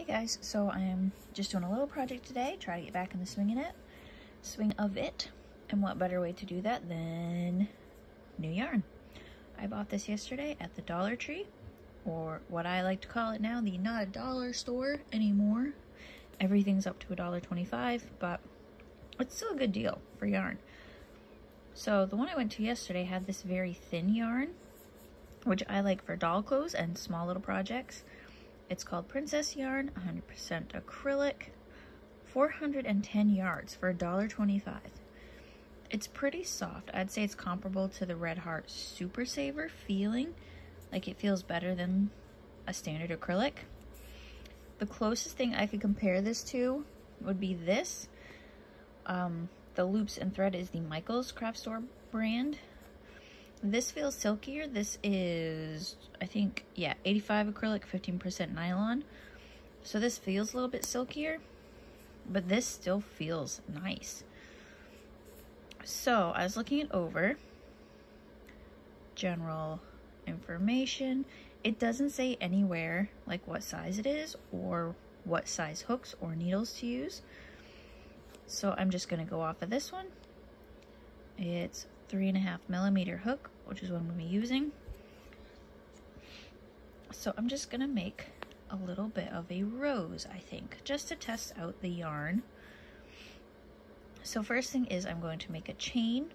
Guys, so I am just doing a little project today, try to get back in the swing of it, and what better way to do that than new yarn. I bought this yesterday at the Dollar Tree, or what I like to call it now, the not a dollar store anymore. Everything's up to $1.25, but it's still a good deal for yarn. So the one I went to yesterday had this very thin yarn, which I like for doll clothes and small little projects. It's called Princess Yarn, 100% acrylic, 410 yards for $1.25. It's pretty soft. I'd say it's comparable to the Red Heart Super Saver feeling. Like it feels better than a standard acrylic. The closest thing I could compare this to would be this. The loops and thread is the Michaels Craft Store brand. This feels silkier. This is, I think, yeah, 85 acrylic, 15% nylon. So this feels a little bit silkier, but this still feels nice. So I was looking it over. General information. It doesn't say anywhere like what size it is or what size hooks or needles to use. So I'm just going to go off of this one. It's 3.5mm hook, which is what I'm going to be using. So I'm just going to make a little bit of a rose, I think, just to test out the yarn. So first thing is I'm going to make a chain.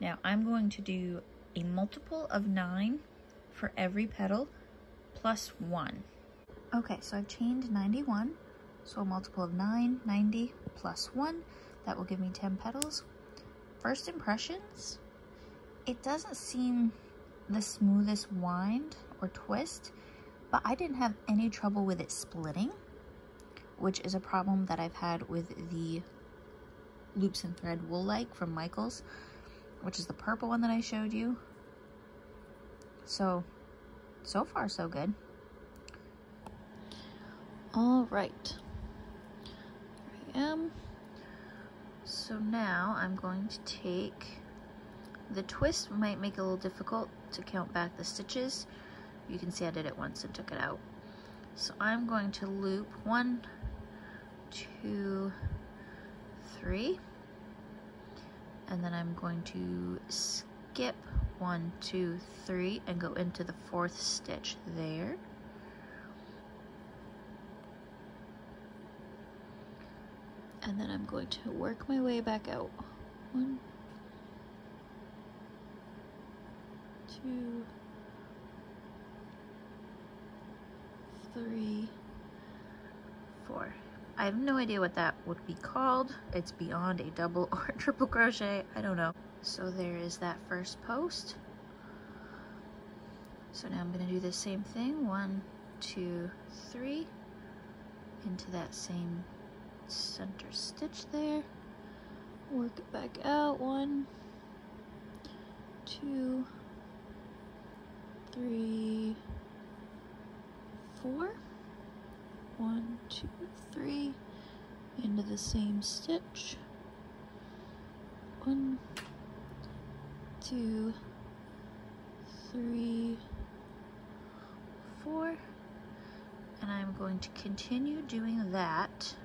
Now I'm going to do a multiple of 9 for every petal plus 1. Okay, so I've chained 91. So a multiple of 9, 90 plus 1. That will give me 10 petals. First impressions, it doesn't seem the smoothest wind or twist, but I didn't have any trouble with it splitting, which is a problem that I've had with the loops and thread wool like from Michaels, which is the purple one that I showed you. So far so good. All right, here I am. So now I'm going to take, the twist might make it a little difficult to count back the stitches. You can see I did it once and took it out. So I'm going to loop 1, 2, 3, and then I'm going to skip 1, 2, 3 and go into the 4th stitch there. And then I'm going to work my way back out. 1, 2, 3, 4. I have no idea what that would be called. It's beyond a double or a triple crochet. I don't know. So there is that first post. So now I'm going to do the same thing. 1, 2, 3 into that same center stitch there, work it back out. 1, 2, 3, 4. 1, 2, 3 into the same stitch. 1, 2, 3, 4, and I'm going to continue doing that.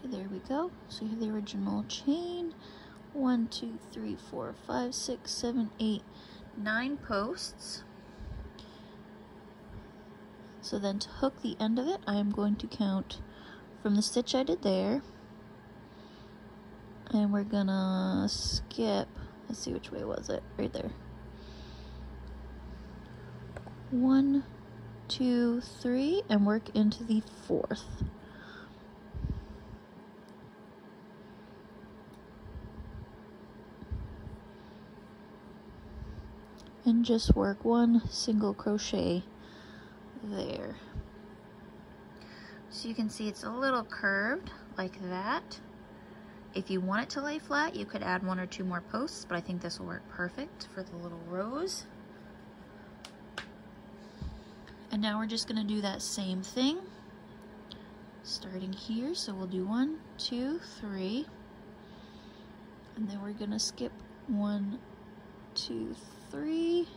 There we go. So you have the original chain. 1, 2, 3, 4, 5, 6, 7, 8, 9 posts. So then to hook the end of it, I am going to count from the stitch I did there. And we're gonna skip, let's see which way was it, right there. 1, 2, 3, and work into the 4th. And just work 1 single crochet there. So you can see it's a little curved like that. If you want it to lay flat, you could add 1 or 2 more posts, but I think this will work perfect for the little rose. And now we're just going to do that same thing starting here. So we'll do 1, 2, 3, And then we're gonna skip 1, 2, 3.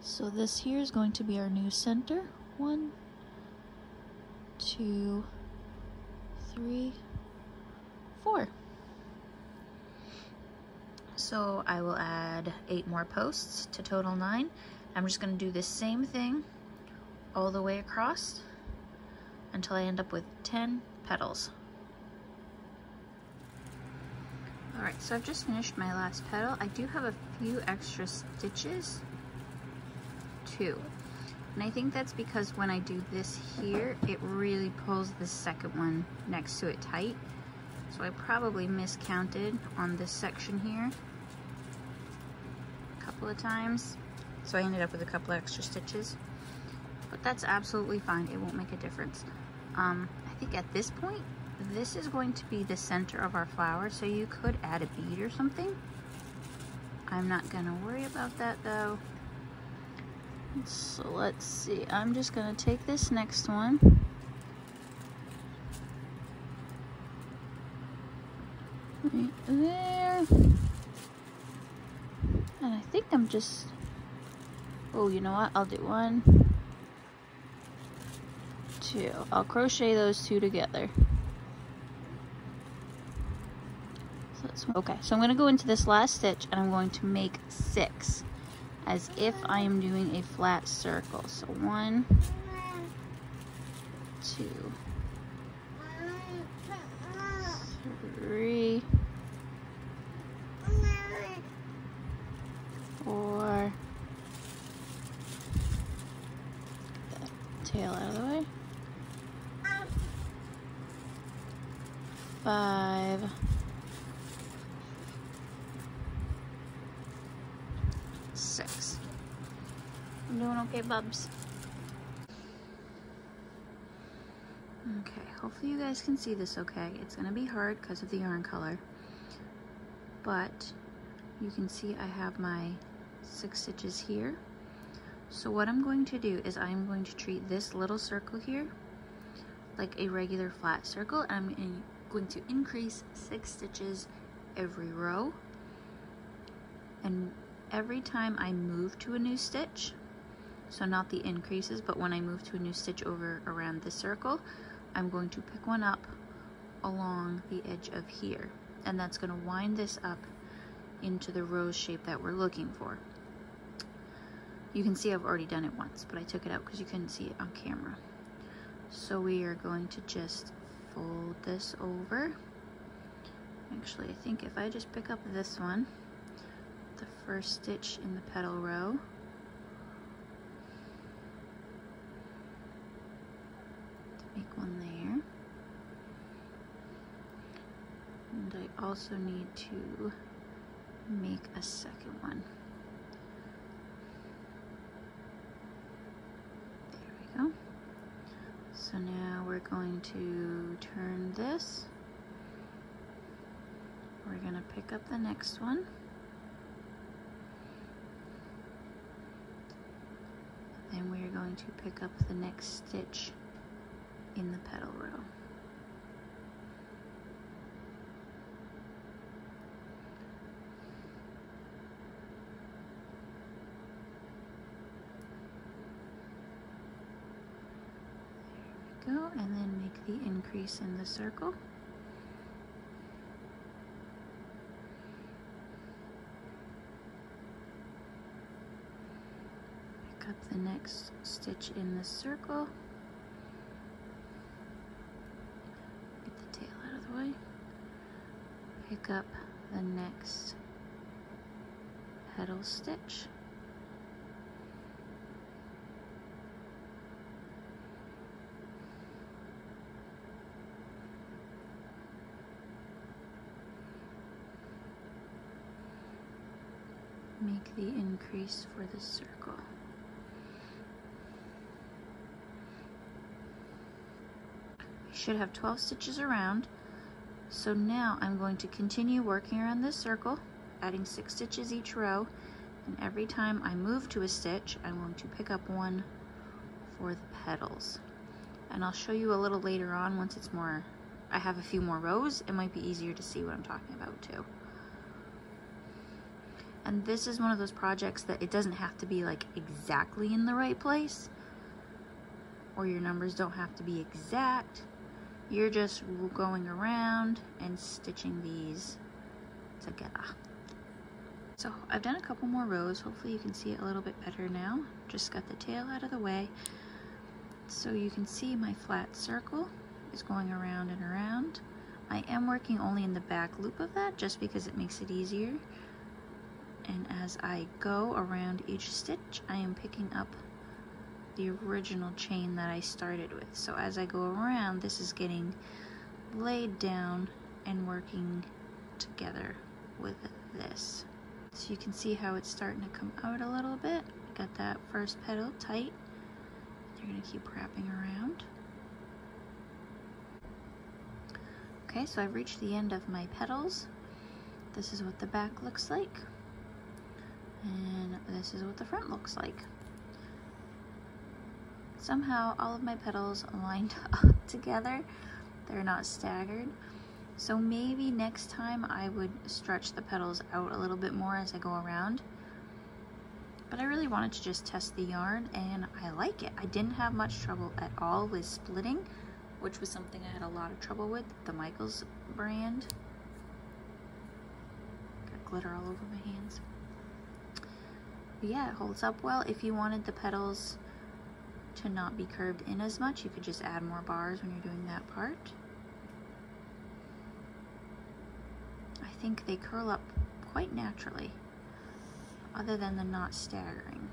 So this here is going to be our new center. 1, 2, 3, 4. So I will add 8 more posts to total 9. I'm just going to do the same thing all the way across until I end up with 10 petals. Alright, so I've just finished my last petal. I do have a few extra stitches too. And I think that's because when I do this here, it really pulls the second one next to it tight. So I probably miscounted on this section here a couple of times. So I ended up with a couple extra stitches. But that's absolutely fine. It won't make a difference. I think at this point, this is going to be the center of our flower. So you could add a bead or something. I'm not going to worry about that though. So let's see. I'm just going to take this next one. Right there. And I think I'm just, oh, you know what? I'll do 1, 2. I'll crochet those 2 together. So that's okay. So I'm going to go into this last stitch and I'm going to make 6 as if I am doing a flat circle. So 1, 2, 3, 4. Get that tail out of the way. 5. 6. I'm doing okay, bubs. Okay, hopefully you guys can see this okay. It's gonna be hard because of the yarn color, but you can see I have my 6 stitches here. So what I'm going to do is I'm going to treat this little circle here like a regular flat circle, and I'm going to increase 6 stitches every row, and every time I move to a new stitch, so not the increases, but when I move to a new stitch over around the circle, I'm going to pick one up along the edge of here, and that's going to wind this up into the rose shape that we're looking for. You can see I've already done it once, but I took it out because you couldn't see it on camera. So we are going to just fold this over. Actually, I think if I just pick up this one, the first stitch in the petal row, to make one there, and I also need to make a second one. There we go. So now we're going to turn this. We're going to pick up the next one. Then we're going to pick up the next stitch in the petal row. There we go, and then make the increase in the circle. Up the next stitch in the circle. Get the tail out of the way. Pick up the next petal stitch. Make the increase for the circle. Should have 12 stitches around. So now I'm going to continue working around this circle, adding 6 stitches each row, and every time I move to a stitch, I'm going to pick up one for the petals. And I'll show you a little later on once it's more I have a few more rows, it might be easier to see what I'm talking about too. And this is one of those projects that it doesn't have to be like exactly in the right place, or your numbers don't have to be exact. You're just going around and stitching these together. So I've done a couple more rows. Hopefully you can see it a little bit better now. Just got the tail out of the way. So you can see my flat circle is going around and around. I am working only in the back loop of that just because it makes it easier. And as I go around each stitch, I am picking up the original chain that I started with. So as I go around, this is getting laid down and working together with this. So you can see how it's starting to come out a little bit. Got that first petal tight. You're going to keep wrapping around. Okay, so I've reached the end of my petals. This is what the back looks like. And this is what the front looks like. Somehow all of my petals lined up together. They're not staggered. So maybe next time I would stretch the petals out a little bit more as I go around. But I really wanted to just test the yarn, and I like it. I didn't have much trouble at all with splitting, which was something I had a lot of trouble with, the Michaels brand. Got glitter all over my hands. But yeah, it holds up well. If you wanted the petals to not be curved in as much, you could just add more bars when you're doing that part. I think they curl up quite naturally, other than the not staggering.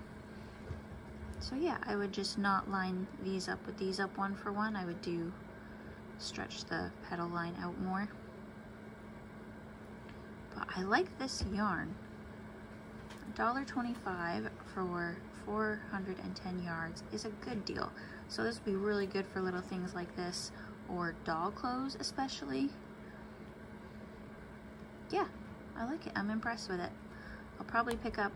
So yeah, I would just not line these up with these up one for one. I would stretch the petal line out more. But I like this yarn. $1.25 for 410 yards is a good deal. So this would be really good for little things like this, or doll clothes especially. Yeah, I like it. I'm impressed with it. I'll probably pick up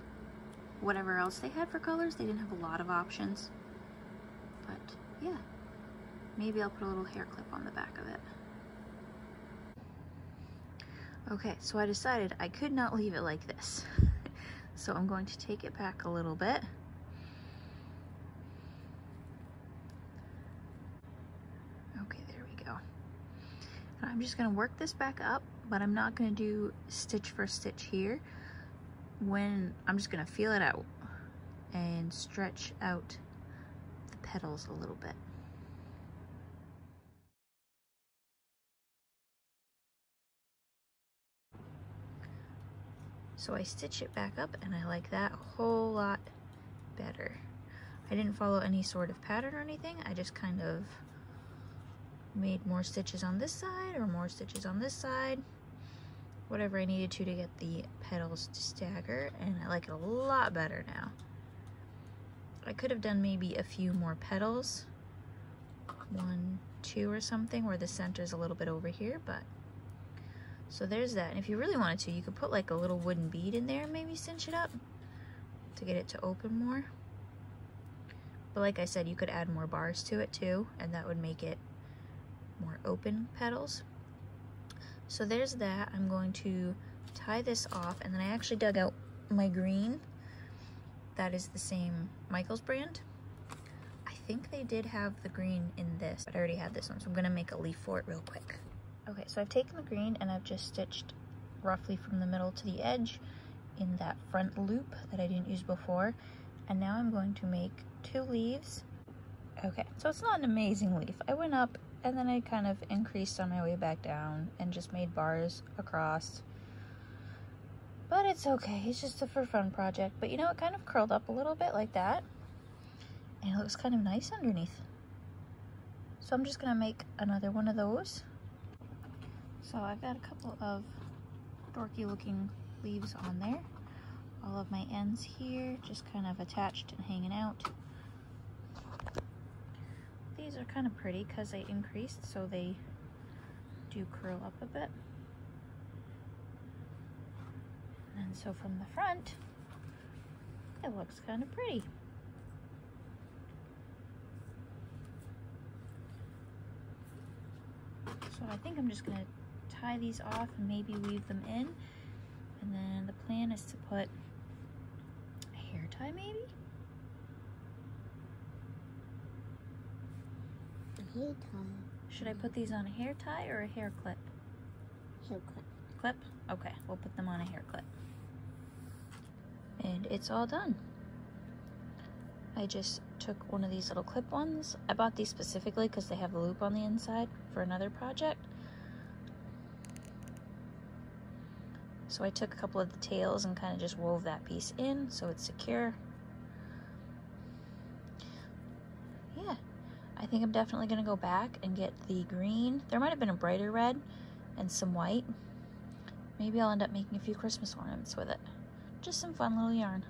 whatever else they had for colors. They didn't have a lot of options. But yeah, maybe I'll put a little hair clip on the back of it. Okay, so I decided I could not leave it like this. So I'm going to take it back a little bit. Okay, there we go. And I'm just gonna work this back up, but I'm not gonna do stitch for stitch here. I'm just gonna feel it out and stretch out the petals a little bit. So I stitch it back up, and I like that a whole lot better. I didn't follow any sort of pattern or anything. I just kind of made more stitches on this side or more stitches on this side, whatever I needed to get the petals to stagger, and I like it a lot better now. I could have done maybe a few more petals, 1, 2 or something, where the center is a little bit over here, but so there's that. And if you really wanted to, you could put like a little wooden bead in there and maybe cinch it up to get it to open more. But like I said, you could add more bars to it too, and that would make it more open petals. So there's that. I'm going to tie this off, and then I actually dug out my green. That is the same Michaels brand. I think they did have the green in this, but I already had this one, so I'm gonna make a leaf for it real quick. Okay, so I've taken the green and I've just stitched roughly from the middle to the edge in that front loop that I didn't use before. And now I'm going to make 2 leaves. Okay, so it's not an amazing leaf. I went up and then I kind of increased on my way back down and just made bars across. But it's okay, it's just a for fun project. But you know, it kind of curled up a little bit like that. And it looks kind of nice underneath. So I'm just gonna make another one of those. So I've got a couple of dorky looking leaves on there. All of my ends here just kind of attached and hanging out. These are kind of pretty because they increased, so they do curl up a bit. And so from the front, it looks kind of pretty. So So I think I'm just gonna tie these off and maybe weave them in. And then the plan is to put a hair tie maybe? A hair tie. Should I put these on a hair tie or a hair clip? Hair clip. Clip? Okay, we'll put them on a hair clip. And it's all done. I just took one of these little clip-ons. I bought these specifically because they have a loop on the inside for another project. So I took a couple of the tails and kind of just wove that piece in so it's secure. Yeah, I think I'm definitely gonna go back and get the green. There might have been a brighter red and some white. Maybe I'll end up making a few Christmas ornaments with it. Just some fun little yarn.